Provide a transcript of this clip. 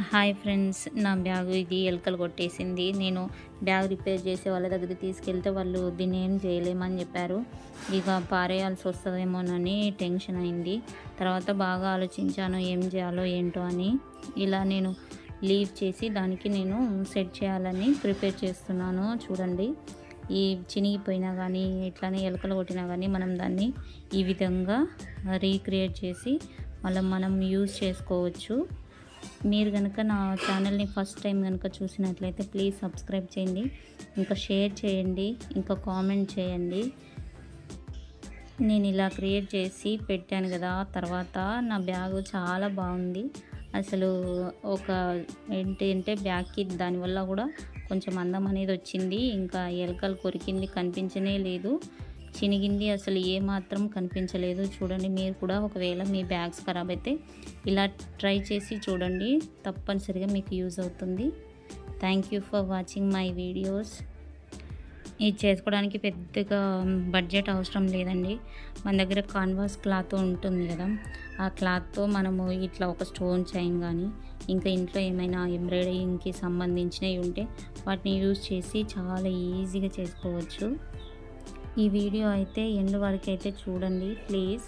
Hi friends, నా bag ఇది ఎలకలు కొట్టేసింది. నేను బ్యాగ్ రిపేర్ చేసే వాళ్ళ దగ్గరికి తీసుకెళ్తే వాళ్ళు దీన్ని ఏం చేయలేమని చెప్పారు. ఇక పారేయాల్సి వస్తుందేమోనని టెన్షన్ అయింది. తర్వాత బాగా ఆలోచించాను ఏం చేయాలో ఏంటో అని. ఇలా నేను లీవ్ చేసి దానికి నేను సెట్ చేయాలని ప్రిపేర్ చేస్తున్నాను. చూడండి, ఈ చినిగిపోయినా కానీ ఇట్లానే ఎలకలు కొట్టినా కానీ మనం దాన్ని ఈ విధంగా రీక్రియేట్ చేసి మనం యూజ్ చేసుకోవచ్చు. మీరు కనుక నా ఛానల్ని ఫస్ట్ టైం కనుక చూసినట్లయితే ప్లీజ్ సబ్స్క్రైబ్ చేయండి, ఇంకా షేర్ చేయండి, ఇంకా కామెంట్ చేయండి. నేను ఇలా క్రియేట్ చేసి పెట్టాను కదా, తర్వాత నా బ్యాగ్ చాలా బాగుంది. అసలు ఒక ఏంటంటే బ్యాగ్కి దానివల్ల కూడా కొంచెం అందం అనేది వచ్చింది. ఇంకా ఎలకలు కొరికింది కనిపించనే లేదు, చినిగింది అసలు ఏమాత్రం కనిపించలేదు. చూడండి, మీరు కూడా ఒకవేళ మీ బ్యాగ్స్ ఖరాబ్ అయితే ఇలా ట్రై చేసి చూడండి, తప్పనిసరిగా మీకు యూజ్ అవుతుంది. Thank you for watching my videos. ఇది చేసుకోవడానికి పెద్దగా బడ్జెట్ అవసరం లేదండి. మన దగ్గర కాన్వాస్ క్లాత్ ఉంటుంది కదా, ఆ క్లాత్తో మనము ఇట్లా ఒక స్టోన్ చైన్ కానీ ఇంకా ఇంట్లో ఏమైనా ఎంబ్రాయిడరింగ్కి సంబంధించినవి ఉంటే వాటిని యూజ్ చేసి చాలా ఈజీగా చేసుకోవచ్చు. ఈ వీడియో అయితే ఎండ్ వరకు అయితే చూడండి ప్లీజ్.